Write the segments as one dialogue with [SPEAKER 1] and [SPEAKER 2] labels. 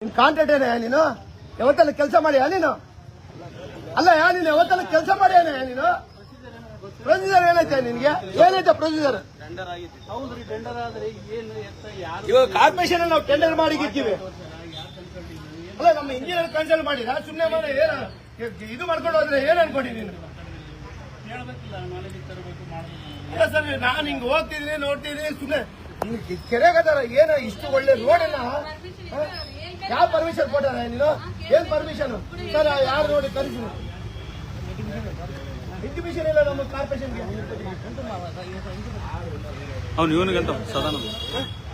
[SPEAKER 1] Contract ಏನೇ ನೀನು ಯಾವತ್ತಲ್ಲ ಕೆಲಸ ಮಾಡಿಯಾ ನೀನು? ಅಲ್ಲ ನೀನು ಯಾವತ್ತಲ್ಲ ಕೆಲಸ ಮಾಡಿಯಾನೆ ನೀನು? ಪ್ರೊಸೀಜರ್ ಏನೈತೆ ನಿನ್ಗೆ? ಏನೈತೆ ಪ್ರೊಸೀಜರ್? ಇವಾಗ ಕಾರ್ಪೊರೇಷನ್ ನಾವು ಟೆಂಡರ್ ಮಾಡಿ ಗಿರ್ತೀವಿ. ಅಲ್ಲ ನಮ್ಮ ಇಂಜಿನಿಯರ್ ಕನ್ಸಲ್ಟ್ ಮಾಡಿದ ಸುಮ್ಮನೆ ಮಾಡಿ ಇದು ಮಾಡ್ಕೊಂಡು ಹೋದ್ರೆ ಏನ್ ಅನ್ಕೊಂಡಿ ನೀನು? ಇಲ್ಲ ಸರ್, ನಾನು ಹಿಂಗ್ ಹೋಗ್ತಿದ್ದೀನಿ ನೋಡ್ತಿದ್ದೀನಿ ಸುಮ್ಮನೆ ಕೆರೆಗದಾರ ಏನ ಇಷ್ಟು ಒಳ್ಳೆ ರೋಡ್ ಅನ್ನ ಯಾವ ಪರ್ಮಿಷನ್ ಕೊಟ್ಟಾರ ನೀನು? ಏನ್ ಪರ್ಮಿಷನ್ ಸರ್? ಯಾರು ನೋಡಿ ಕರೆಸಿ ಇಂಟಿಮೇಷನ್ ಇಲ್ಲ ನಮ್ಮ ಕಾರ್ಪೊರೇಷನ್ಗೆ.
[SPEAKER 2] ಅವ್ನು ಇವನಿಗಂತ ಸದಾನ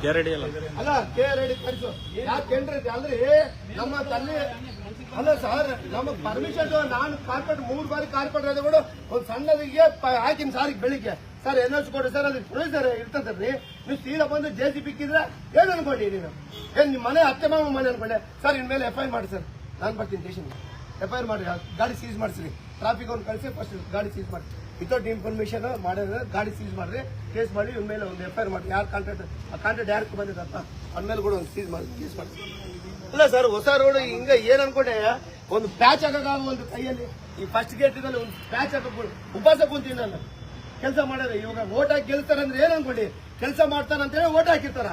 [SPEAKER 2] ಕೆರೆಡಿ ಅಲ್ಲ
[SPEAKER 1] ಕೆರೆಡಿ ಕರೆಸು. ಯಾಕೆ ಟೆಂಡರ್ ಅಂದ್ರೆ ನಮ್ಮ ತಲ್ಲಿ ಅಲ್ಲ ಸರ್, ನಮ್ಮ ಪರ್ಮಿಷನ್ ನಾನು ಕಾರ್ಪೊರೇಟ್ 3 ಬಾರಿ ಕಾರ್ಪೊರೇಟ್ ಕೂಡ ಒಂದು ಸಣ್ಣದಿಗೆ ಹಾಕಿನ ಸಾರಿಗೆ ಬೆಳಿಗ್ಗೆ ಸರ್ ಎನ್ಎಸ್ ಕೊಡಿ ಸರ್, ಅದಕ್ಕೆ ಪ್ರೊಸೀಜರ್ ಇರ್ತದ್ರಿ. ನೀವು ಸೀದಾ ಬಂದು ಜೆಸಿ ಬಿಕ್ಕಿದ್ರೆ ಏನು ಅನ್ಕೊಂಡಿ ನೀನು? ಏನ್ ನಿಮ್ಮ ಮನೆ ಅತ್ತೆ ಮಾವ ಮನೆ ಅನ್ಕೊಂಡೆ ಸರ್? ಇನ್ಮೇಲೆ FIR ಮಾಡಿ ಸರ್, ನಾನು ಬರ್ತೀನಿ ಸ್ಟೇಷನ್ಗೆ. FIR ಮಾಡಿ, ಗಾಡಿ ಸೀಸ್ ಮಾಡಿಸ್ರಿ, ಟ್ರಾಫಿಕ್ ಅವ್ನು ಕಳಿಸಿ ಫಸ್ಟ್ ಗಾಡಿ ಸೀಸ್ ಮಾಡಿ, ವಿತೌಟ್ ಇನ್ಫಾರ್ಮೇಶನ್ ಮಾಡಿದ್ರೆ ಗಾಡಿ ಸೀಸ್ ಮಾಡ್ರಿ, ಕೇಸ್ ಮಾಡಿ ಇನ್ಮೇಲೆ ಒಂದು FIR ಮಾಡಿ. ಯಾರು ಕಾಂಟ್ರಾಕ್ಟ್ ಆ ಕಾಂಟ್ರಾಕ್ಟ್ ಯಾರು ಬಂದಿದ್ದಪ್ಪ ಅಂದ್ಮೇಲೆ ಕೂಡ ಒಂದು ಸೀಸ್ ಮಾಡಿ ಕೇಸ್ ಮಾಡಿ. ಇಲ್ಲ ಸರ್, ಹೊಸ ರೋಡ್ ಹಿಂಗ ಏನ್ ಅನ್ಕೊಂಡೆ, ಒಂದು ಪ್ಯಾಚ್ ಹಾಕಾಗ ಒಂದು ಕೈಯಲ್ಲಿ ಈ ಫಸ್ಟ್ ಗೇಟ್ ಒಂದು ಪ್ಯಾಚ್ ಹಾಕ ಉಪವಾಸ ಕುಂತೀನಿ ನಾನು ಕೆಲಸ ಮಾಡಿದ್ರೆ. ಇವಾಗ ಓಟ್ ಹಾಕಿ ಗೆಲ್ತಾರ ಅಂದ್ರೆ ಏನ್ ಅನ್ಕೊಂಡಿ? ಕೆಲಸ ಮಾಡ್ತಾರಂತೇಳಿ ಓಟ್ ಹಾಕಿರ್ತಾರ.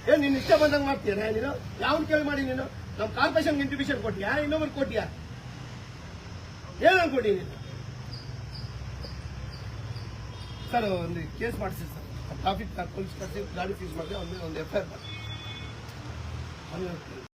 [SPEAKER 1] ಏನ್ ನಿನ್ ಇಷ್ಟ ಬಂದಂಗ ಮಾಡ್ತೀಯ ನೀನು? ಯಾವನ್ ಕೇಳಿ ಮಾಡಿ ನೀನು? ನಮ್ ಕಾರ್ಪೊರೇಷನ್ ಇಂಟಿಮೇಷನ್ ಕೊಟ್ಟಿಯಾ? ಇನ್ನೊಬ್ರು ಕೊಟ್ಟಿಯಾ? ಏನ್ ಅನ್ಕೊಂಡಿ ನೀನು? ಸರ್ ಒಂದು ಕೇಸ್ ಮಾಡಿಸಿ ಸರ್, ಟ್ರಾಫಿಕ್ ಪೊಲೀಸ್ ಕಳಿಸಿ ಗಾಡಿ ಸೀಸ್ ಮಾಡಿದೆ, ಒಂದು FIR ಮಾಡಿ.